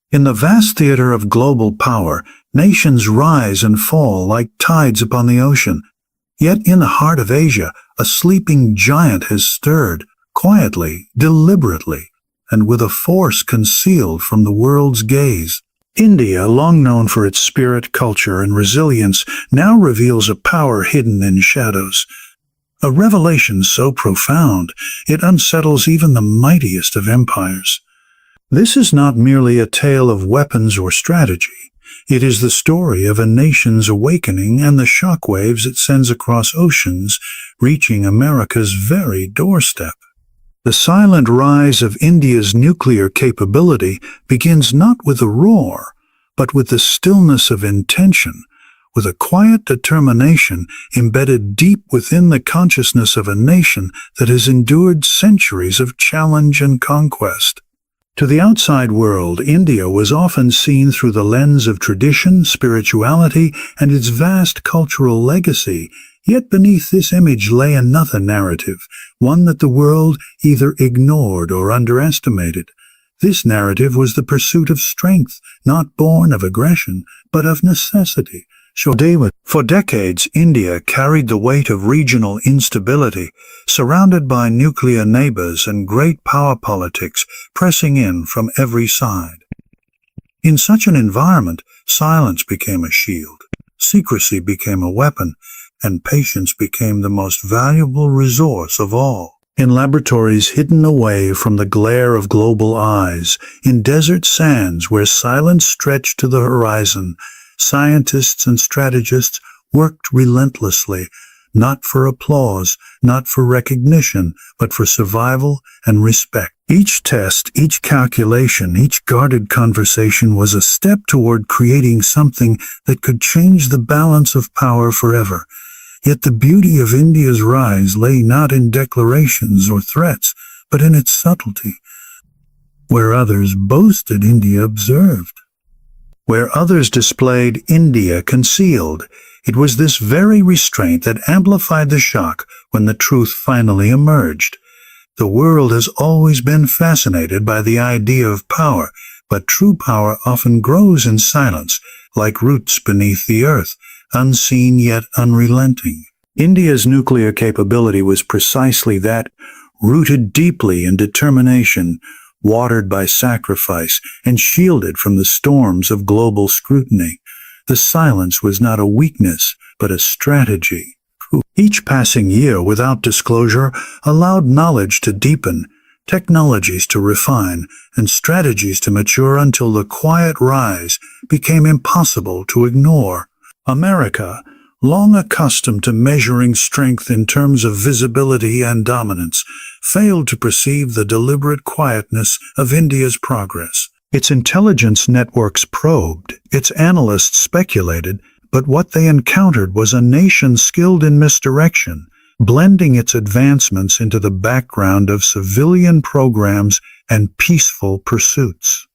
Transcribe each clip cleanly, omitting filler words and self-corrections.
In the vast theater of global power, nations rise and fall like tides upon the ocean. Yet in the heart of Asia, a sleeping giant has stirred, quietly, deliberately, and with a force concealed from the world's gaze. India, long known for its spirit, culture, and resilience, now reveals a power hidden in shadows. A revelation so profound, it unsettles even the mightiest of empires. This is not merely a tale of weapons or strategy. It is the story of a nation's awakening and the shockwaves it sends across oceans, reaching America's very doorstep. The silent rise of India's nuclear capability begins not with a roar, but with the stillness of intention, with a quiet determination embedded deep within the consciousness of a nation that has endured centuries of challenge and conquest. To the outside world, India was often seen through the lens of tradition, spirituality, and its vast cultural legacy. Yet beneath this image lay another narrative, one that the world either ignored or underestimated. This narrative was the pursuit of strength, not born of aggression, but of necessity. For decades, India carried the weight of regional instability, surrounded by nuclear neighbors and great power politics pressing in from every side. In such an environment, silence became a shield, secrecy became a weapon, and patience became the most valuable resource of all. In laboratories hidden away from the glare of global eyes, in desert sands where silence stretched to the horizon, scientists and strategists worked relentlessly, not for applause, not for recognition, but for survival and respect. Each test, each calculation, each guarded conversation was a step toward creating something that could change the balance of power forever. Yet the beauty of India's rise lay not in declarations or threats, but in its subtlety. Where others boasted, India observed. Where others displayed, India concealed. It was this very restraint that amplified the shock when the truth finally emerged. The world has always been fascinated by the idea of power, but true power often grows in silence, like roots beneath the earth, unseen yet unrelenting. India's nuclear capability was precisely that, rooted deeply in determination, watered by sacrifice, and shielded from the storms of global scrutiny. The silence was not a weakness, but a strategy. Each passing year without disclosure allowed knowledge to deepen, technologies to refine, and strategies to mature until the quiet rise became impossible to ignore. America, long accustomed to measuring strength in terms of visibility and dominance, failed to perceive the deliberate quietness of India's progress. Its intelligence networks probed, its analysts speculated, but what they encountered was a nation skilled in misdirection, blending its advancements into the background of civilian programs and peaceful pursuits.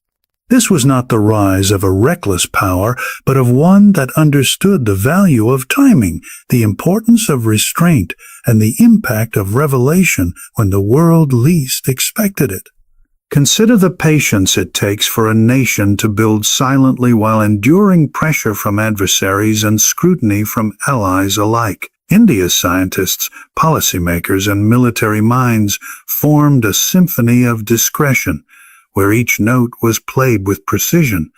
This was not the rise of a reckless power, but of one that understood the value of timing, the importance of restraint, and the impact of revelation when the world least expected it. Consider the patience it takes for a nation to build silently while enduring pressure from adversaries and scrutiny from allies alike. India's scientists, policymakers, and military minds formed a symphony of discretion, where each note was played with precision,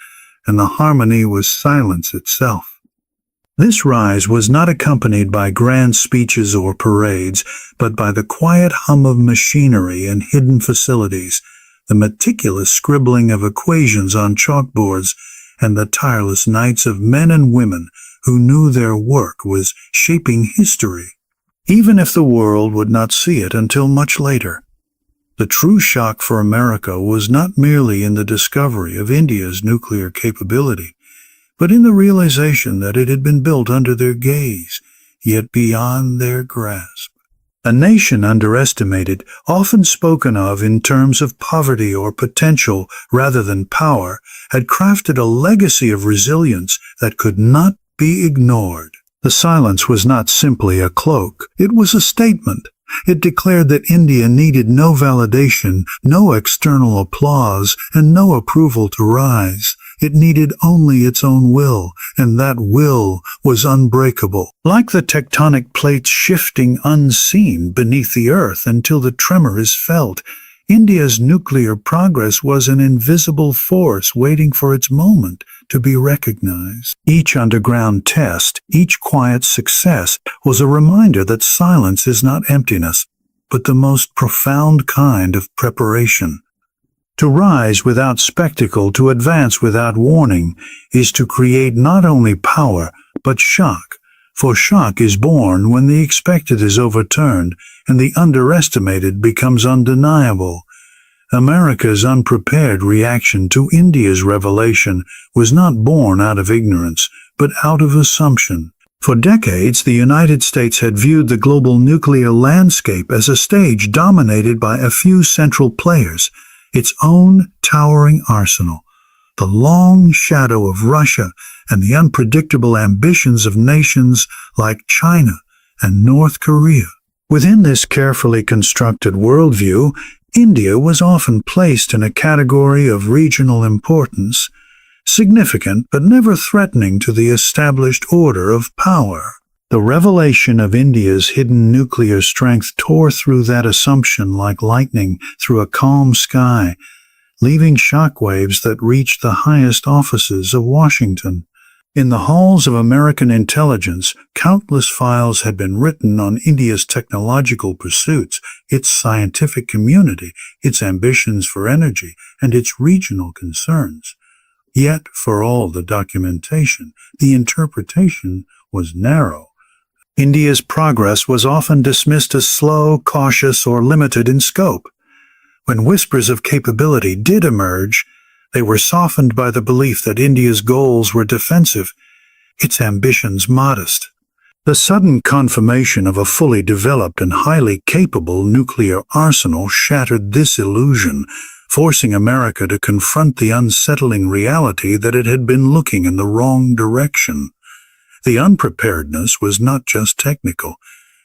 and the harmony was silence itself. This rise was not accompanied by grand speeches or parades, but by the quiet hum of machinery and hidden facilities, the meticulous scribbling of equations on chalkboards, and the tireless nights of men and women who knew their work was shaping history, even if the world would not see it until much later. The true shock for America was not merely in the discovery of India's nuclear capability, but in the realization that it had been built under their gaze, yet beyond their grasp. A nation underestimated, often spoken of in terms of poverty or potential rather than power, had crafted a legacy of resilience that could not be ignored. The silence was not simply a cloak, it was a statement. It declared that India needed no validation, no external applause, and no approval to rise. It needed only its own will, and that will was unbreakable. Like the tectonic plates shifting unseen beneath the earth until the tremor is felt, India's nuclear progress was an invisible force waiting for its moment to be recognized. Each underground test, each quiet success, was a reminder that silence is not emptiness, but the most profound kind of preparation. To rise without spectacle, to advance without warning, is to create not only power, but shock. For shock is born when the expected is overturned and the underestimated becomes undeniable. America's unprepared reaction to India's revelation was not born out of ignorance, but out of assumption. For decades, the United States had viewed the global nuclear landscape as a stage dominated by a few central players, its own towering arsenal, the long shadow of Russia, and the unpredictable ambitions of nations like China and North Korea. Within this carefully constructed worldview, India was often placed in a category of regional importance, significant but never threatening to the established order of power. The revelation of India's hidden nuclear strength tore through that assumption like lightning through a calm sky, leaving shockwaves that reached the highest offices of Washington. In the halls of American intelligence, countless files had been written on India's technological pursuits, its scientific community, its ambitions for energy, and its regional concerns. Yet, for all the documentation, the interpretation was narrow. India's progress was often dismissed as slow, cautious, or limited in scope. When whispers of capability did emerge, they were softened by the belief that India's goals were defensive, its ambitions modest. The sudden confirmation of a fully developed and highly capable nuclear arsenal shattered this illusion, forcing America to confront the unsettling reality that it had been looking in the wrong direction. The unpreparedness was not just technical,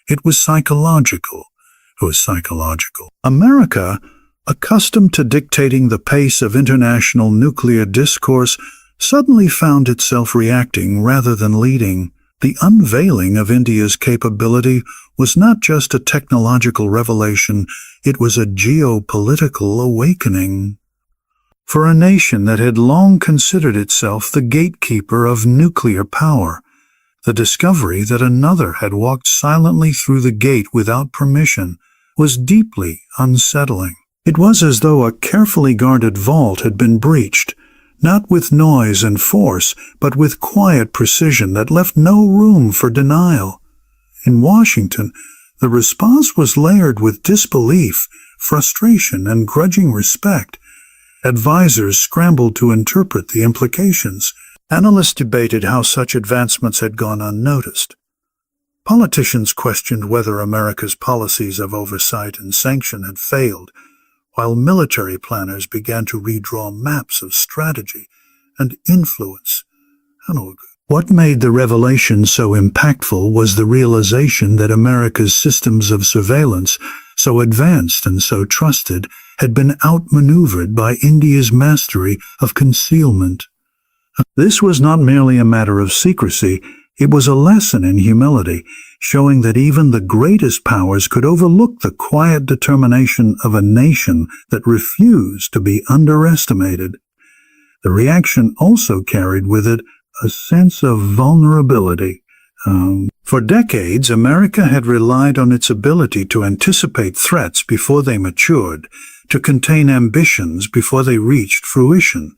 it was psychological. America, accustomed to dictating the pace of international nuclear discourse, suddenly found itself reacting rather than leading. The unveiling of India's capability was not just a technological revelation, it was a geopolitical awakening. For a nation that had long considered itself the gatekeeper of nuclear power, the discovery that another had walked silently through the gate without permission was deeply unsettling. It was as though a carefully guarded vault had been breached, not with noise and force, but with quiet precision that left no room for denial. In Washington, the response was layered with disbelief, frustration, and grudging respect. Advisors scrambled to interpret the implications. Analysts debated how such advancements had gone unnoticed. Politicians questioned whether America's policies of oversight and sanction had failed, while military planners began to redraw maps of strategy and influence. What made the revelation so impactful was the realization that America's systems of surveillance, so advanced and so trusted, had been outmaneuvered by India's mastery of concealment. This was not merely a matter of secrecy, it was a lesson in humility, showing that even the greatest powers could overlook the quiet determination of a nation that refused to be underestimated. The reaction also carried with it a sense of vulnerability. For decades, America had relied on its ability to anticipate threats before they matured, to contain ambitions before they reached fruition.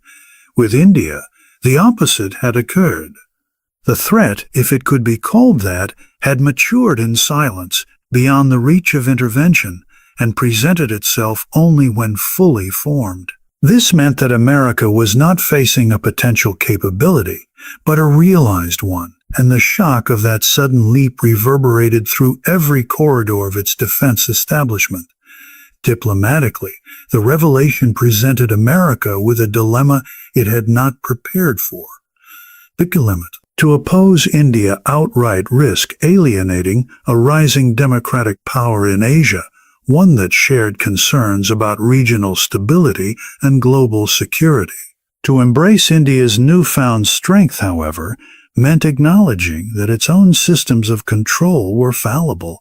With India, the opposite had occurred. The threat, if it could be called that, had matured in silence, beyond the reach of intervention, and presented itself only when fully formed. This meant that America was not facing a potential capability, but a realized one, and the shock of that sudden leap reverberated through every corridor of its defense establishment. Diplomatically, the revelation presented America with a dilemma it had not prepared for. The To oppose India outright risked alienating a rising democratic power in Asia, one that shared concerns about regional stability and global security. To embrace India's newfound strength, however, meant acknowledging that its own systems of control were fallible,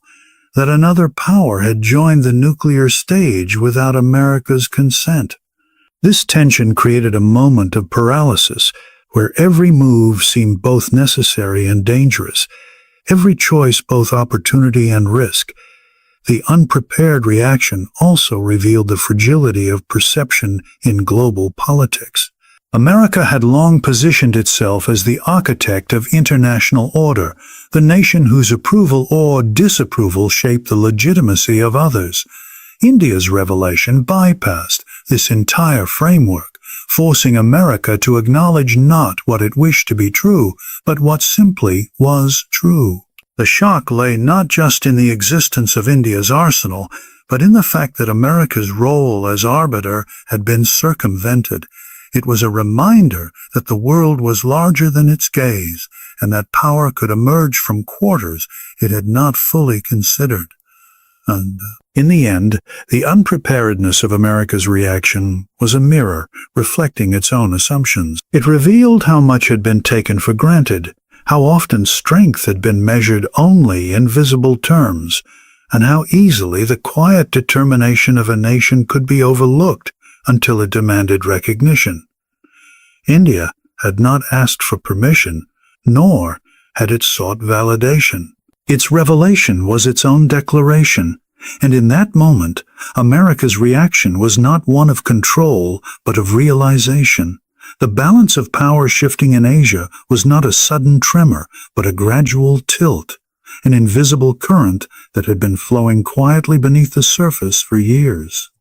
that another power had joined the nuclear stage without America's consent. This tension created a moment of paralysis, where every move seemed both necessary and dangerous, every choice both opportunity and risk. The unprepared reaction also revealed the fragility of perception in global politics. America had long positioned itself as the architect of international order, the nation whose approval or disapproval shaped the legitimacy of others. India's revelation bypassed this entire framework, forcing America to acknowledge not what it wished to be true, but what simply was true. The shock lay not just in the existence of India's arsenal, but in the fact that America's role as arbiter had been circumvented. It was a reminder that the world was larger than its gaze, and that power could emerge from quarters it had not fully considered. And in the end, the unpreparedness of America's reaction was a mirror reflecting its own assumptions. It revealed how much had been taken for granted, how often strength had been measured only in visible terms, and how easily the quiet determination of a nation could be overlooked until it demanded recognition. India had not asked for permission, nor had it sought validation. Its revelation was its own declaration, and in that moment, America's reaction was not one of control, but of realization. The balance of power shifting in Asia was not a sudden tremor, but a gradual tilt, an invisible current that had been flowing quietly beneath the surface for years.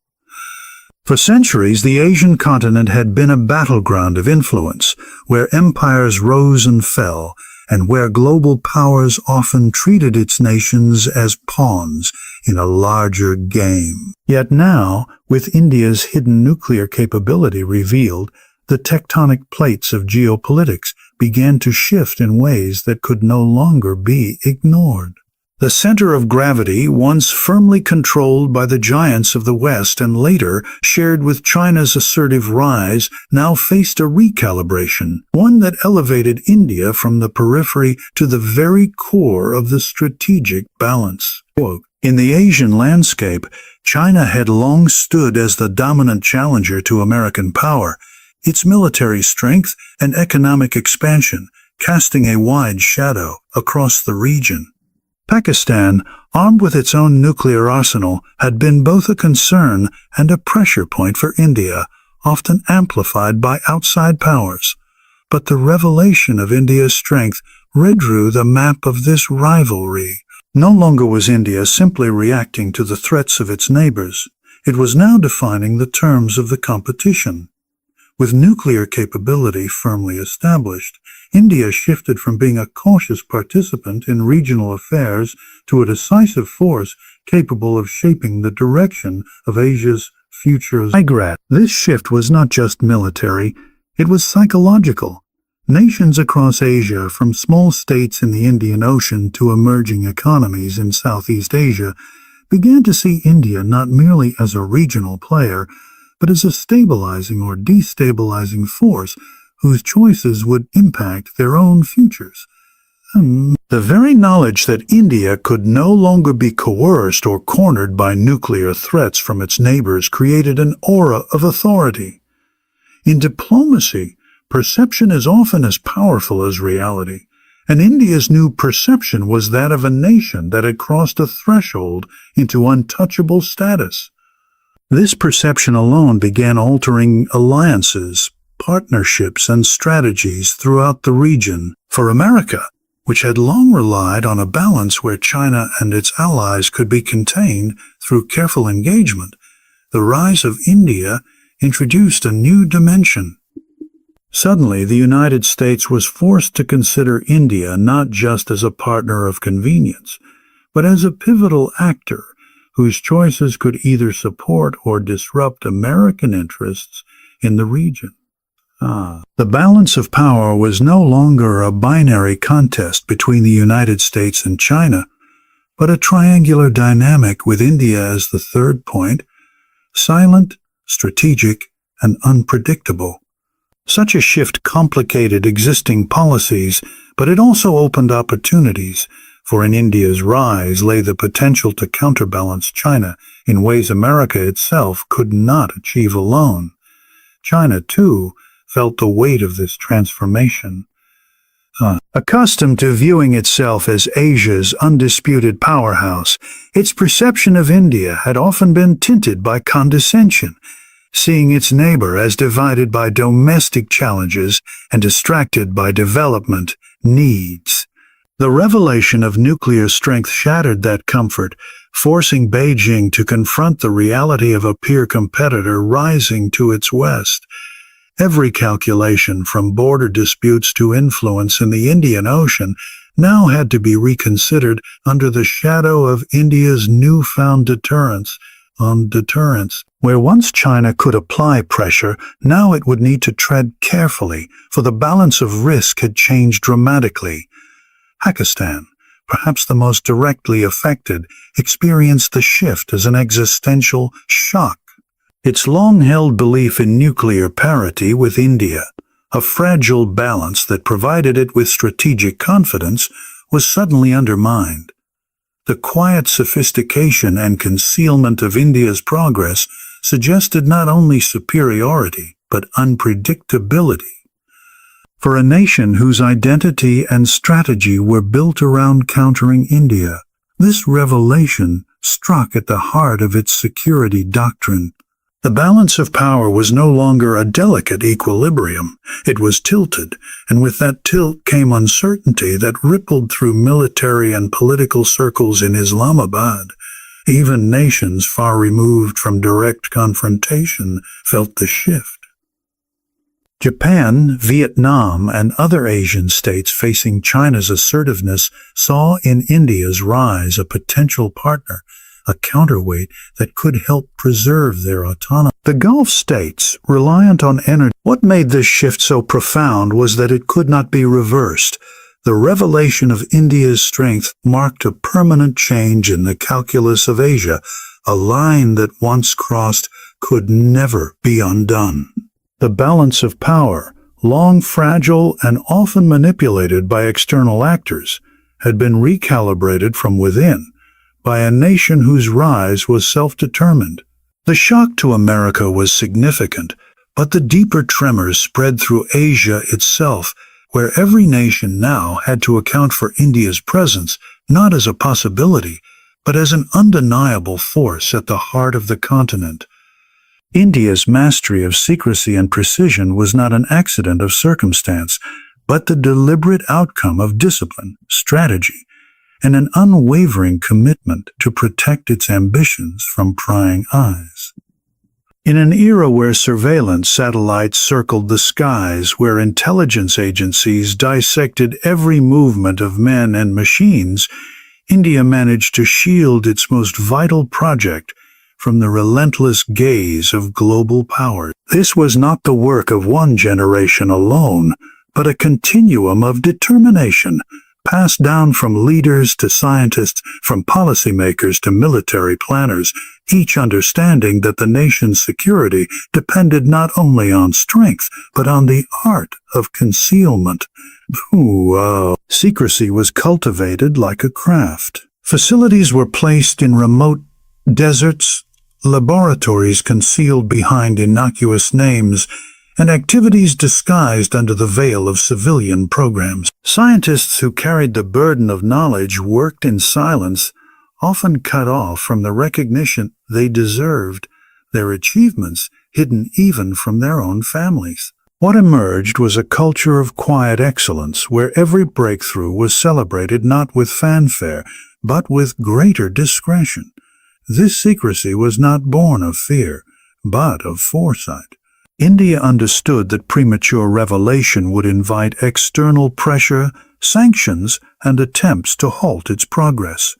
For centuries, the Asian continent had been a battleground of influence, where empires rose and fell, and where global powers often treated its nations as pawns in a larger game. Yet now, with India's hidden nuclear capability revealed, the tectonic plates of geopolitics began to shift in ways that could no longer be ignored. The center of gravity, once firmly controlled by the giants of the West and later shared with China's assertive rise, now faced a recalibration, one that elevated India from the periphery to the very core of the strategic balance. In the Asian landscape, China had long stood as the dominant challenger to American power, its military strength and economic expansion casting a wide shadow across the region. Pakistan, armed with its own nuclear arsenal, had been both a concern and a pressure point for India, often amplified by outside powers. But the revelation of India's strength redrew the map of this rivalry. No longer was India simply reacting to the threats of its neighbors. It was now defining the terms of the competition. With nuclear capability firmly established, India shifted from being a cautious participant in regional affairs to a decisive force capable of shaping the direction of Asia's future. This shift was not just military, it was psychological. Nations across Asia, from small states in the Indian Ocean to emerging economies in Southeast Asia, began to see India not merely as a regional player, but as a stabilizing or destabilizing force whose choices would impact their own futures. The very knowledge that India could no longer be coerced or cornered by nuclear threats from its neighbors created an aura of authority. In diplomacy, perception is often as powerful as reality, and India's new perception was that of a nation that had crossed a threshold into untouchable status. This perception alone began altering alliances, partnerships, and strategies throughout the region. For America, which had long relied on a balance where China and its allies could be contained through careful engagement, the rise of India introduced a new dimension. Suddenly, the United States was forced to consider India not just as a partner of convenience, but as a pivotal actor whose choices could either support or disrupt American interests in the region. The balance of power was no longer a binary contest between the United States and China, but a triangular dynamic with India as the third point, silent, strategic, and unpredictable. Such a shift complicated existing policies, but it also opened opportunities, for in India's rise lay the potential to counterbalance China in ways America itself could not achieve alone. China, too, felt the weight of this transformation. Accustomed to viewing itself as Asia's undisputed powerhouse, its perception of India had often been tinted by condescension, seeing its neighbor as divided by domestic challenges and distracted by development needs. The revelation of nuclear strength shattered that comfort, forcing Beijing to confront the reality of a peer competitor rising to its west. Every calculation, from border disputes to influence in the Indian Ocean, now had to be reconsidered under the shadow of India's newfound deterrence. Where once China could apply pressure, now it would need to tread carefully, for the balance of risk had changed dramatically. Pakistan, perhaps the most directly affected, experienced the shift as an existential shock. Its long-held belief in nuclear parity with India, a fragile balance that provided it with strategic confidence, was suddenly undermined. The quiet sophistication and concealment of India's progress suggested not only superiority, but unpredictability. For a nation whose identity and strategy were built around countering India, this revelation struck at the heart of its security doctrine. The balance of power was no longer a delicate equilibrium. It was tilted, and with that tilt came uncertainty that rippled through military and political circles in Islamabad. Even nations far removed from direct confrontation felt the shift. Japan, Vietnam, and other Asian states facing China's assertiveness saw in India's rise a potential partner, a counterweight that could help preserve their autonomy. The Gulf states, reliant on energy. What made this shift so profound was that it could not be reversed. The revelation of India's strength marked a permanent change in the calculus of Asia, a line that once crossed could never be undone. The balance of power, long fragile and often manipulated by external actors, had been recalibrated from within, by a nation whose rise was self-determined. The shock to America was significant, but the deeper tremors spread through Asia itself, where every nation now had to account for India's presence not as a possibility, but as an undeniable force at the heart of the continent. India's mastery of secrecy and precision was not an accident of circumstance, but the deliberate outcome of discipline, strategy, and an unwavering commitment to protect its ambitions from prying eyes. In an era where surveillance satellites circled the skies, where intelligence agencies dissected every movement of men and machines, India managed to shield its most vital project from the relentless gaze of global power. This was not the work of one generation alone, but a continuum of determination, passed down from leaders to scientists, from policymakers to military planners, each understanding that the nation's security depended not only on strength, but on the art of concealment. Secrecy was cultivated like a craft. Facilities were placed in remote deserts, laboratories concealed behind innocuous names, and activities disguised under the veil of civilian programs. Scientists who carried the burden of knowledge worked in silence, often cut off from the recognition they deserved, their achievements hidden even from their own families. What emerged was a culture of quiet excellence, where every breakthrough was celebrated not with fanfare, but with greater discretion. This secrecy was not born of fear, but of foresight. India understood that premature revelation would invite external pressure, sanctions, and attempts to halt its progress.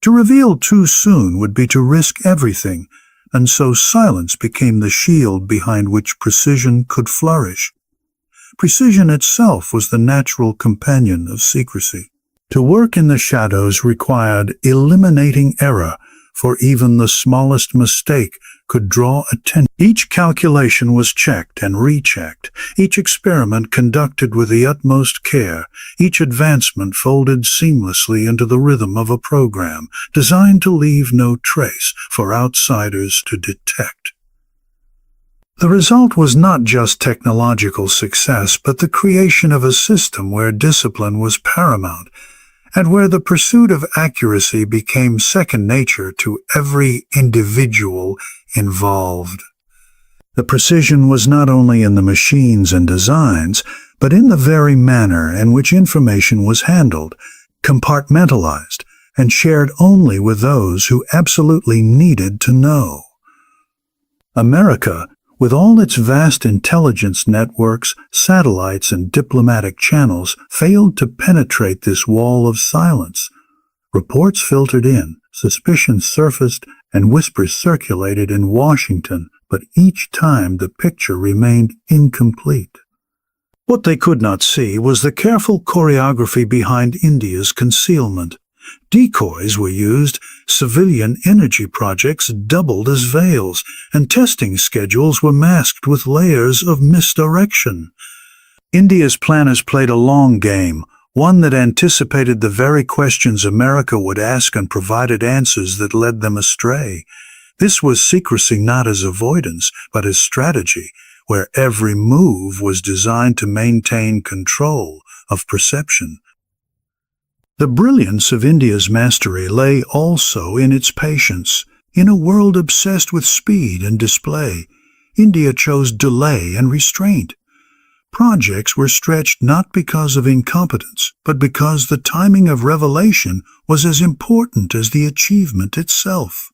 To reveal too soon would be to risk everything, and so silence became the shield behind which precision could flourish. Precision itself was the natural companion of secrecy. To work in the shadows required eliminating error, for even the smallest mistake could draw attention. Each calculation was checked and rechecked, each experiment conducted with the utmost care, each advancement folded seamlessly into the rhythm of a program designed to leave no trace for outsiders to detect. The result was not just technological success, but the creation of a system where discipline was paramount, and where the pursuit of accuracy became second nature to every individual involved. The precision was not only in the machines and designs, but in the very manner in which information was handled, compartmentalized, and shared only with those who absolutely needed to know. America, with all its vast intelligence networks, satellites, and diplomatic channels, failed to penetrate this wall of silence. Reports filtered in, suspicions surfaced, and whispers circulated in Washington, but each time the picture remained incomplete. What they could not see was the careful choreography behind India's concealment. Decoys were used, civilian energy projects doubled as veils, and testing schedules were masked with layers of misdirection. India's planners played a long game, one that anticipated the very questions America would ask and provided answers that led them astray. This was secrecy not as avoidance, but as strategy, where every move was designed to maintain control of perception. The brilliance of India's mastery lay also in its patience. In a world obsessed with speed and display, India chose delay and restraint. Projects were stretched not because of incompetence, but because the timing of revelation was as important as the achievement itself.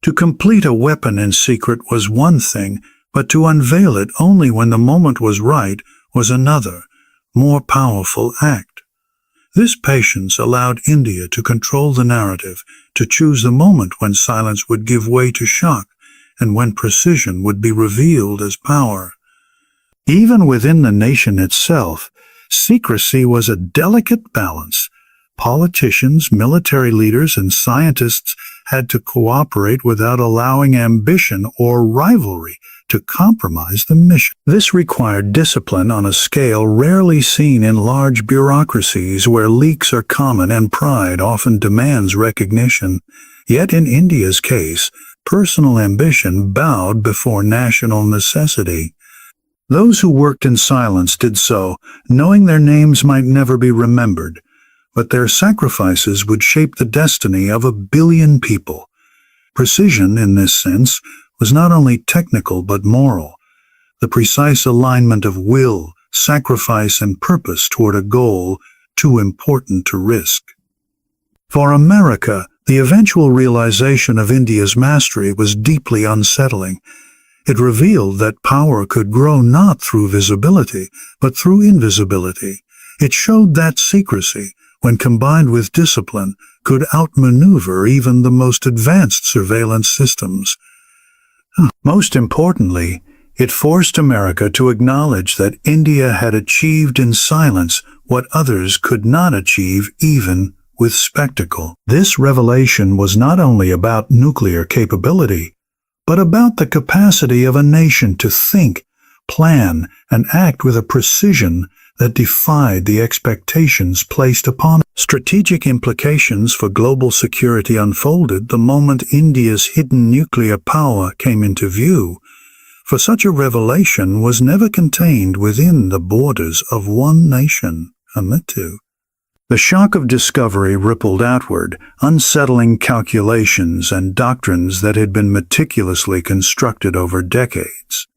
To complete a weapon in secret was one thing, but to unveil it only when the moment was right was another, more powerful act. This patience allowed India to control the narrative, to choose the moment when silence would give way to shock, and when precision would be revealed as power. Even within the nation itself, secrecy was a delicate balance. Politicians, military leaders, and scientists had to cooperate without allowing ambition or rivalry to compromise the mission. This required discipline on a scale rarely seen in large bureaucracies where leaks are common and pride often demands recognition. Yet in India's case, personal ambition bowed before national necessity. Those who worked in silence did so, knowing their names might never be remembered, but their sacrifices would shape the destiny of 1 billion people. Precision, in this sense, was not only technical but moral, the precise alignment of will, sacrifice, and purpose toward a goal too important to risk. For America, the eventual realization of India's mastery was deeply unsettling. It revealed that power could grow not through visibility, but through invisibility. It showed that secrecy, when combined with discipline, could outmaneuver even the most advanced surveillance systems. Most importantly, it forced America to acknowledge that India had achieved in silence what others could not achieve even with spectacle. This revelation was not only about nuclear capability, but about the capacity of a nation to think, plan, and act with a precision that defied the expectations placed upon it. Strategic implications for global security unfolded the moment India's hidden nuclear power came into view, for such a revelation was never contained within the borders of one nation, Amitu. The shock of discovery rippled outward, unsettling calculations and doctrines that had been meticulously constructed over decades.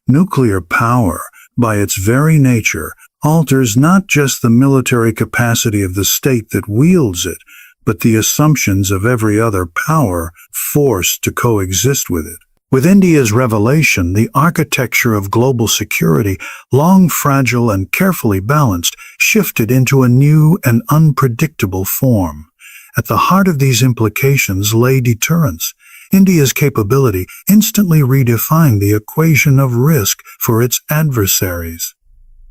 Nuclear power, by its very nature, alters not just the military capacity of the state that wields it, but the assumptions of every other power forced to coexist with it. With India's revelation, the architecture of global security, long fragile and carefully balanced, shifted into a new and unpredictable form. At the heart of these implications lay deterrence. India's capability instantly redefined the equation of risk for its adversaries.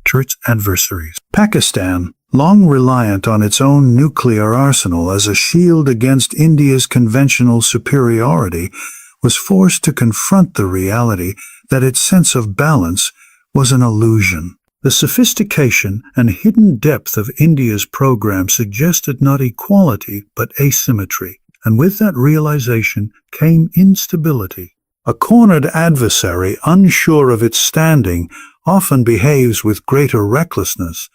to its adversaries. Pakistan, long reliant on its own nuclear arsenal as a shield against India's conventional superiority, was forced to confront the reality that its sense of balance was an illusion. The sophistication and hidden depth of India's program suggested not equality but asymmetry, and with that realization came instability. A cornered adversary, unsure of its standing, often behaves with greater recklessness,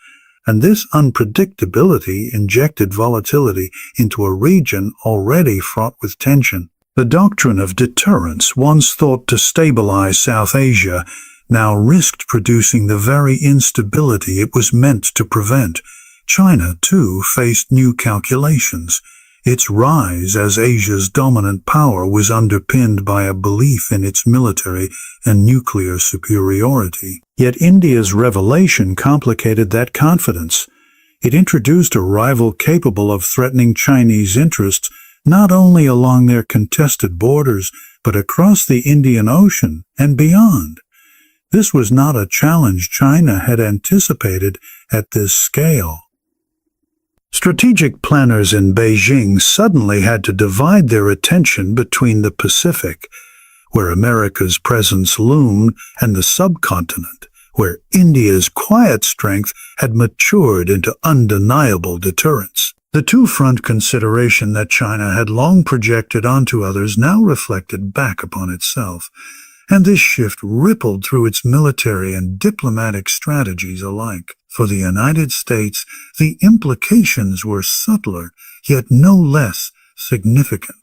and this unpredictability injected volatility into a region already fraught with tension. The doctrine of deterrence, once thought to stabilize South Asia, now risked producing the very instability it was meant to prevent. China, too, faced new calculations. Its rise as Asia's dominant power was underpinned by a belief in its military and nuclear superiority. Yet India's revelation complicated that confidence. It introduced a rival capable of threatening Chinese interests not only along their contested borders, but across the Indian Ocean and beyond. This was not a challenge China had anticipated at this scale. Strategic planners in Beijing suddenly had to divide their attention between the Pacific, where America's presence loomed, and the subcontinent, where India's quiet strength had matured into undeniable deterrence. The two-front consideration that China had long projected onto others now reflected back upon itself, and this shift rippled through its military and diplomatic strategies alike. For the United States, the implications were subtler, yet no less significant.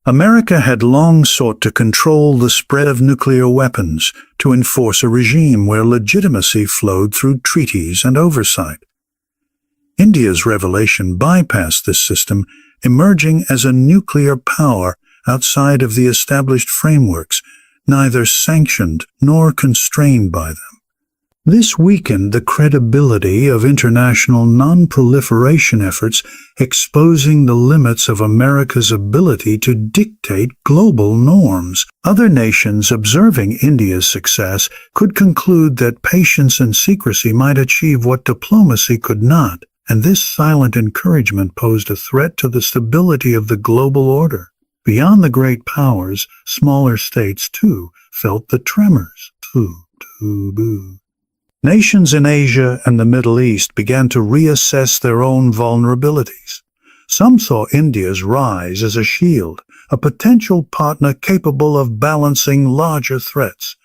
America had long sought to control the spread of nuclear weapons, to enforce a regime where legitimacy flowed through treaties and oversight. India's revelation bypassed this system, emerging as a nuclear power outside of the established frameworks, neither sanctioned nor constrained by them. This weakened the credibility of international non-proliferation efforts, exposing the limits of America's ability to dictate global norms. Other nations observing India's success could conclude that patience and secrecy might achieve what diplomacy could not, and this silent encouragement posed a threat to the stability of the global order. Beyond the great powers, smaller states, too, felt the tremors. Nations in Asia and the Middle East began to reassess their own vulnerabilities. Some saw India's rise as a shield, a potential partner capable of balancing larger threats.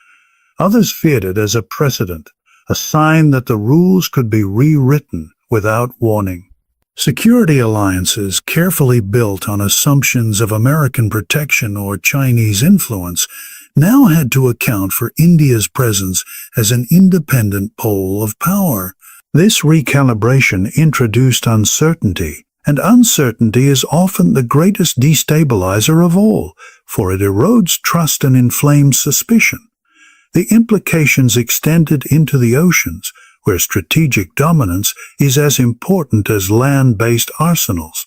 Others feared it as a precedent, a sign that the rules could be rewritten without warning. Security alliances, carefully built on assumptions of American protection or Chinese influence, now had to account for India's presence as an independent pole of power. This recalibration introduced uncertainty, and uncertainty is often the greatest destabilizer of all, for it erodes trust and inflames suspicion. The implications extended into the oceans, where strategic dominance is as important as land-based arsenals.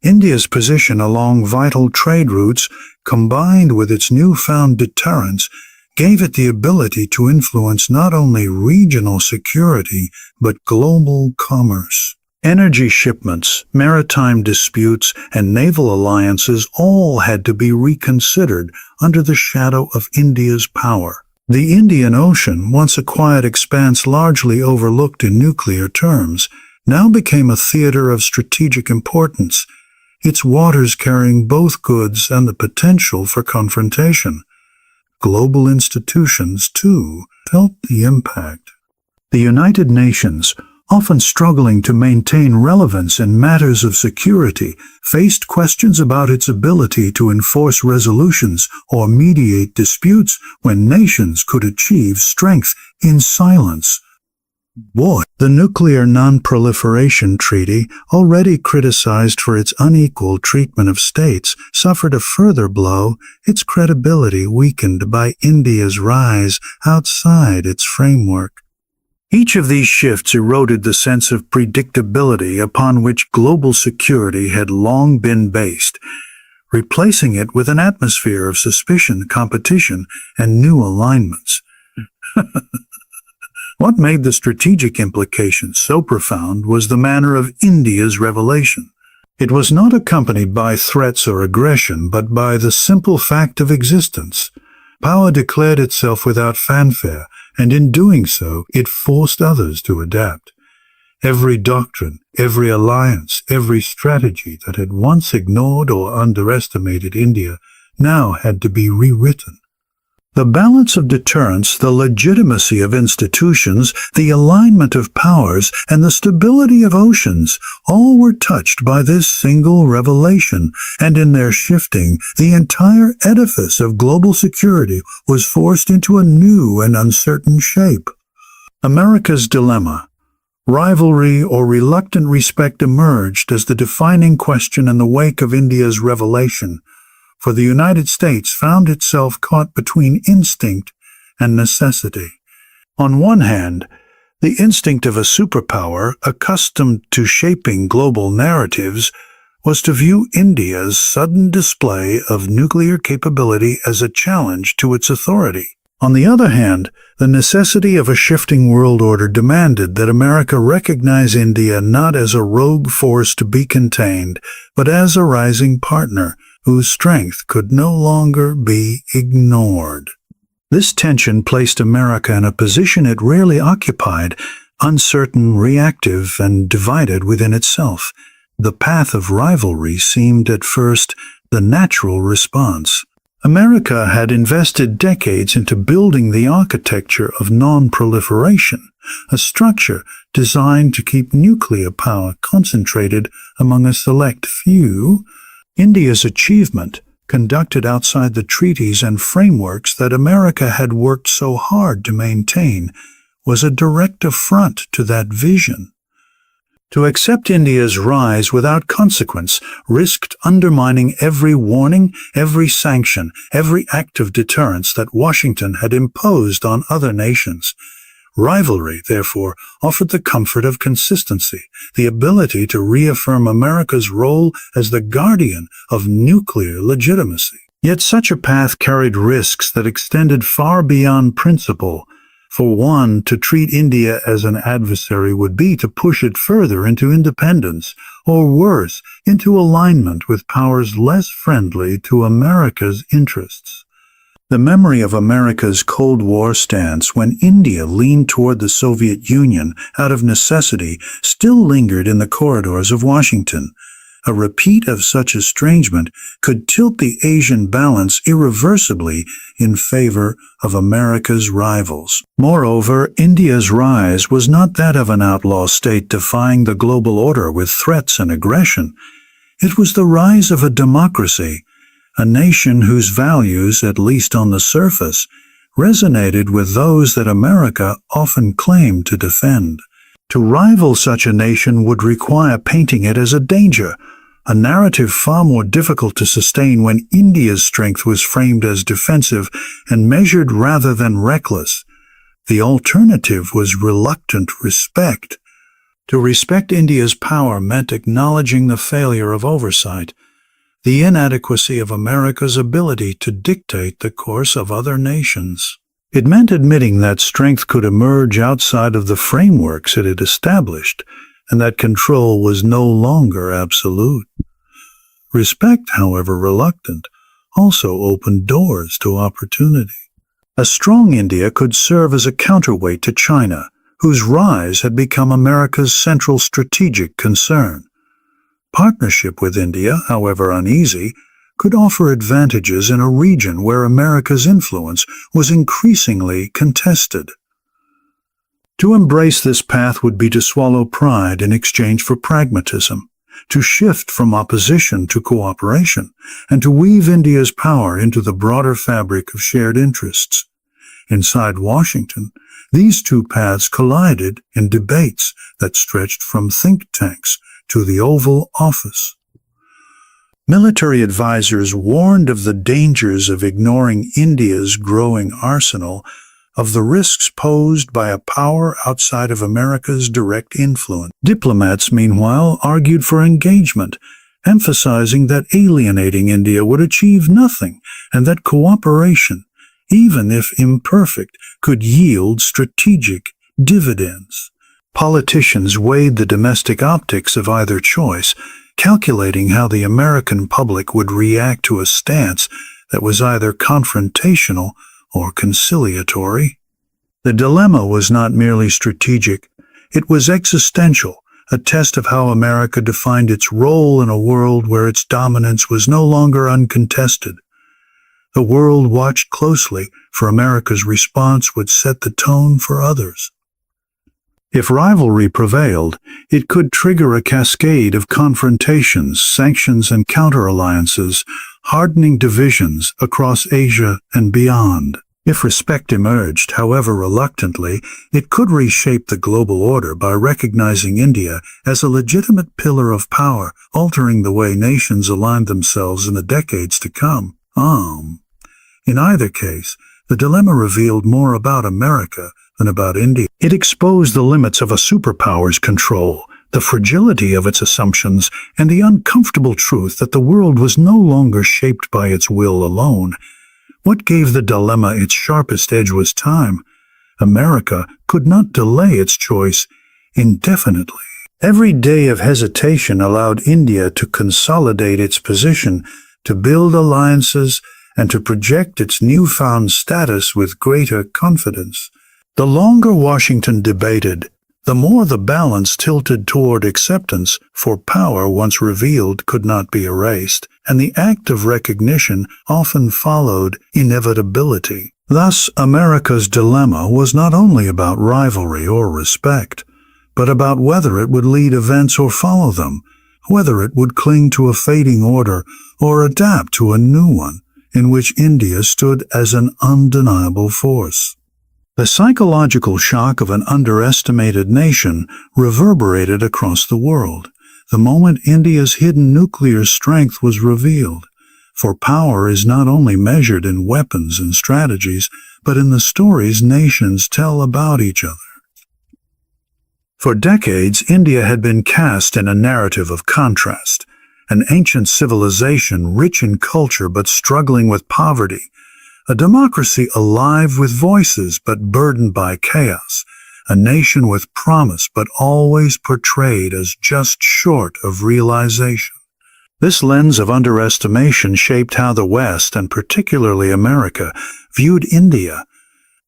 India's position along vital trade routes, combined with its newfound deterrence, gave it the ability to influence not only regional security, but global commerce. Energy shipments, maritime disputes, and naval alliances all had to be reconsidered under the shadow of India's power. The Indian Ocean, once a quiet expanse largely overlooked in nuclear terms, now became a theater of strategic importance, its waters carrying both goods and the potential for confrontation. Global institutions, too, felt the impact. The United Nations, often struggling to maintain relevance in matters of security, faced questions about its ability to enforce resolutions or mediate disputes when nations could achieve strength in silence. The Nuclear Non-Proliferation Treaty, already criticized for its unequal treatment of states, suffered a further blow, its credibility weakened by India's rise outside its framework. Each of these shifts eroded the sense of predictability upon which global security had long been based, replacing it with an atmosphere of suspicion, competition, and new alignments. What made the strategic implications so profound was the manner of India's revelation. It was not accompanied by threats or aggression, but by the simple fact of existence. Power declared itself without fanfare, and in doing so, it forced others to adapt. Every doctrine, every alliance, every strategy that had once ignored or underestimated India now had to be rewritten. The balance of deterrence, the legitimacy of institutions, the alignment of powers, and the stability of oceans all were touched by this single revelation, and in their shifting, the entire edifice of global security was forced into a new and uncertain shape. America's dilemma. Rivalry or reluctant respect emerged as the defining question in the wake of India's revelation, for the United States found itself caught between instinct and necessity. On one hand, the instinct of a superpower accustomed to shaping global narratives was to view India's sudden display of nuclear capability as a challenge to its authority. On the other hand, the necessity of a shifting world order demanded that America recognize India not as a rogue force to be contained, but as a rising partner whose strength could no longer be ignored. This tension placed America in a position it rarely occupied, uncertain, reactive, and divided within itself. The path of rivalry seemed at first the natural response. America had invested decades into building the architecture of non-proliferation, a structure designed to keep nuclear power concentrated among a select few. India's achievement, conducted outside the treaties and frameworks that America had worked so hard to maintain, was a direct affront to that vision. To accept India's rise without consequence risked undermining every warning, every sanction, every act of deterrence that Washington had imposed on other nations. Rivalry, therefore, offered the comfort of consistency, the ability to reaffirm America's role as the guardian of nuclear legitimacy. Yet such a path carried risks that extended far beyond principle. For one, to treat India as an adversary would be to push it further into independence, or worse, into alignment with powers less friendly to America's interests. The memory of America's Cold War stance when India leaned toward the Soviet Union out of necessity still lingered in the corridors of Washington. A repeat of such estrangement could tilt the Asian balance irreversibly in favor of America's rivals. Moreover, India's rise was not that of an outlaw state defying the global order with threats and aggression. It was the rise of a democracy, a nation whose values, at least on the surface, resonated with those that America often claimed to defend. To rival such a nation would require painting it as a danger, a narrative far more difficult to sustain when India's strength was framed as defensive and measured rather than reckless. The alternative was reluctant respect. To respect India's power meant acknowledging the failure of oversight, the inadequacy of America's ability to dictate the course of other nations. It meant admitting that strength could emerge outside of the frameworks it had established, and that control was no longer absolute. Respect, however reluctant, also opened doors to opportunity. A strong India could serve as a counterweight to China, whose rise had become America's central strategic concern. Partnership with India, however uneasy, could offer advantages in a region where America's influence was increasingly contested. To embrace this path would be to swallow pride in exchange for pragmatism, to shift from opposition to cooperation, and to weave India's power into the broader fabric of shared interests. Inside Washington, these two paths collided in debates that stretched from think tanks to the Oval Office. Military advisors warned of the dangers of ignoring India's growing arsenal, of the risks posed by a power outside of America's direct influence. Diplomats, meanwhile, argued for engagement, emphasizing that alienating India would achieve nothing and that cooperation, even if imperfect, could yield strategic dividends. Politicians weighed the domestic optics of either choice, calculating how the American public would react to a stance that was either confrontational or conciliatory. The dilemma was not merely strategic, it was existential, a test of how America defined its role in a world where its dominance was no longer uncontested. The world watched closely, for America's response would set the tone for others. If rivalry prevailed, it could trigger a cascade of confrontations, sanctions, and counter-alliances, hardening divisions across Asia and beyond. If respect emerged, however reluctantly, it could reshape the global order by recognizing India as a legitimate pillar of power, altering the way nations aligned themselves in the decades to come. In either case, the dilemma revealed more about America than about India. It exposed the limits of a superpower's control, the fragility of its assumptions, and the uncomfortable truth that the world was no longer shaped by its will alone. What gave the dilemma its sharpest edge was time. America could not delay its choice indefinitely. Every day of hesitation allowed India to consolidate its position, to build alliances, and to project its newfound status with greater confidence. The longer Washington debated, the more the balance tilted toward acceptance, for power once revealed could not be erased, and the act of recognition often followed inevitability. Thus, America's dilemma was not only about rivalry or respect, but about whether it would lead events or follow them, whether it would cling to a fading order or adapt to a new one, in which India stood as an undeniable force. The psychological shock of an underestimated nation reverberated across the world the moment India's hidden nuclear strength was revealed. For power is not only measured in weapons and strategies, but in the stories nations tell about each other. For decades, India had been cast in a narrative of contrast, an ancient civilization rich in culture but struggling with poverty, a democracy alive with voices but burdened by chaos, a nation with promise but always portrayed as just short of realization. This lens of underestimation shaped how the West, and particularly America, viewed India.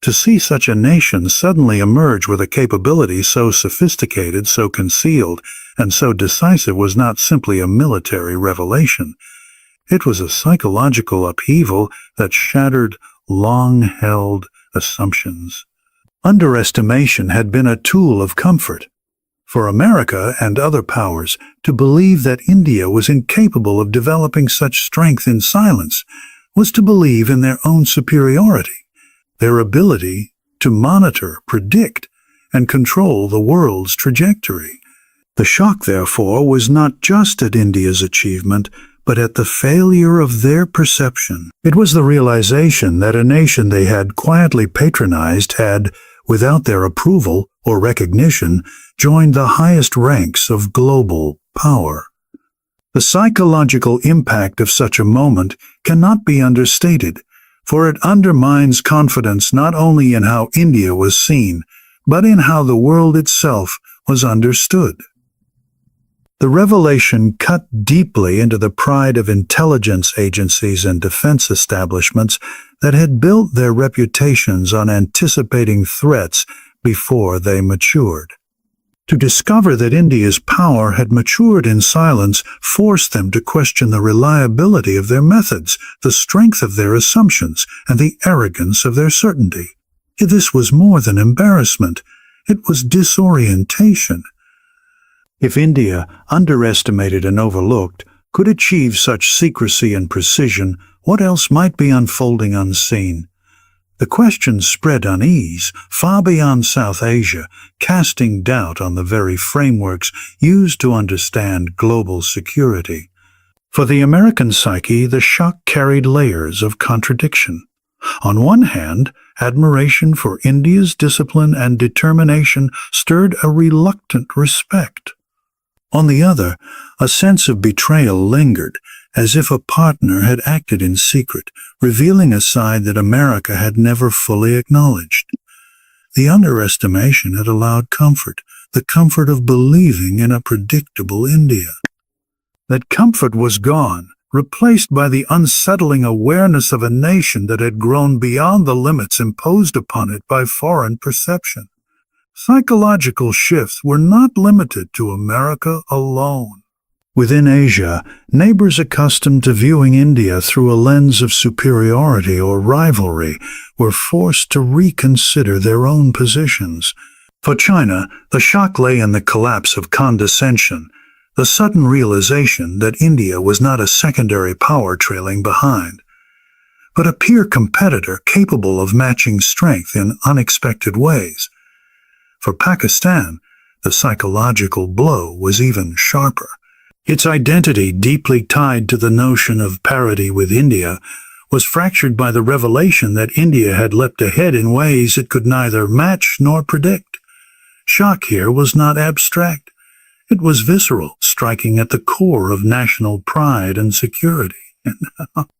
To see such a nation suddenly emerge with a capability so sophisticated, so concealed, and so decisive was not simply a military revelation. It was a psychological upheaval that shattered long-held assumptions. Underestimation had been a tool of comfort. For America and other powers to believe that India was incapable of developing such strength in silence was to believe in their own superiority, their ability to monitor, predict, and control the world's trajectory. The shock, therefore, was not just at India's achievement, but at the failure of their perception. It was the realization that a nation they had quietly patronized had, without their approval or recognition, joined the highest ranks of global power. The psychological impact of such a moment cannot be understated, for it undermines confidence not only in how India was seen, but in how the world itself was understood. The revelation cut deeply into the pride of intelligence agencies and defense establishments that had built their reputations on anticipating threats before they matured. To discover that India's power had matured in silence forced them to question the reliability of their methods, the strength of their assumptions, and the arrogance of their certainty. This was more than embarrassment. It was disorientation. If India, underestimated and overlooked, could achieve such secrecy and precision, what else might be unfolding unseen? The question spread unease far beyond South Asia, casting doubt on the very frameworks used to understand global security. For the American psyche, the shock carried layers of contradiction. On one hand, admiration for India's discipline and determination stirred a reluctant respect. On the other, a sense of betrayal lingered, as if a partner had acted in secret, revealing a side that America had never fully acknowledged. The underestimation had allowed comfort, the comfort of believing in a predictable India. That comfort was gone, replaced by the unsettling awareness of a nation that had grown beyond the limits imposed upon it by foreign perception. Psychological shifts were not limited to America alone. Within Asia, neighbors accustomed to viewing India through a lens of superiority or rivalry were forced to reconsider their own positions. For China, the shock lay in the collapse of condescension, the sudden realization that India was not a secondary power trailing behind, but a peer competitor capable of matching strength in unexpected ways. For Pakistan, the psychological blow was even sharper. Its identity, deeply tied to the notion of parity with India, was fractured by the revelation that India had leapt ahead in ways it could neither match nor predict. Shock here was not abstract. It was visceral, striking at the core of national pride and security.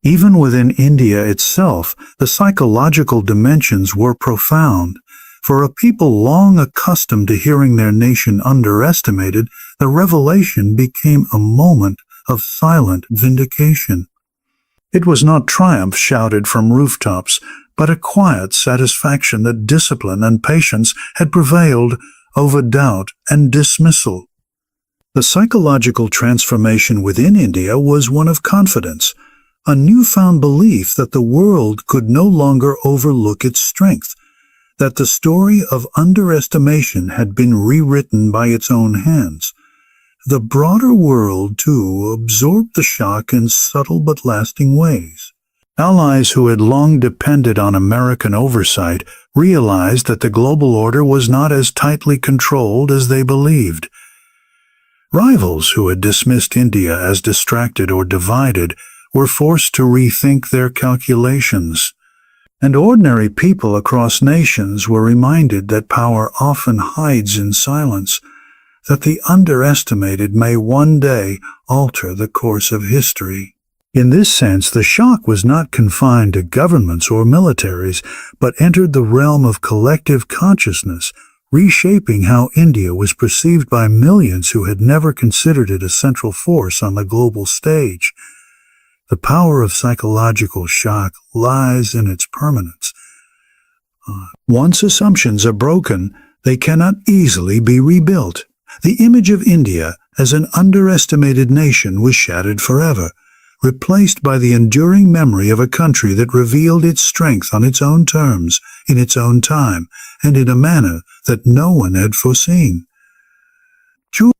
Even within India itself, the psychological dimensions were profound. For a people long accustomed to hearing their nation underestimated, the revelation became a moment of silent vindication. It was not triumph shouted from rooftops, but a quiet satisfaction that discipline and patience had prevailed over doubt and dismissal. The psychological transformation within India was one of confidence, a newfound belief that the world could no longer overlook its strength, that the story of underestimation had been rewritten by its own hands. The broader world, too, absorbed the shock in subtle but lasting ways. Allies who had long depended on American oversight realized that the global order was not as tightly controlled as they believed. Rivals who had dismissed India as distracted or divided were forced to rethink their calculations. And ordinary people across nations were reminded that power often hides in silence, that the underestimated may one day alter the course of history. In this sense, the shock was not confined to governments or militaries, but entered the realm of collective consciousness, reshaping how India was perceived by millions who had never considered it a central force on the global stage. The power of psychological shock lies in its permanence. Once assumptions are broken, they cannot easily be rebuilt. The image of India as an underestimated nation was shattered forever, replaced by the enduring memory of a country that revealed its strength on its own terms, in its own time, and in a manner that no one had foreseen.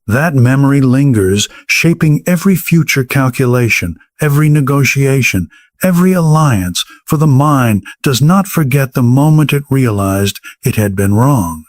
That memory lingers, shaping every future calculation, every negotiation, every alliance, for the mind does not forget the moment it realized it had been wrong.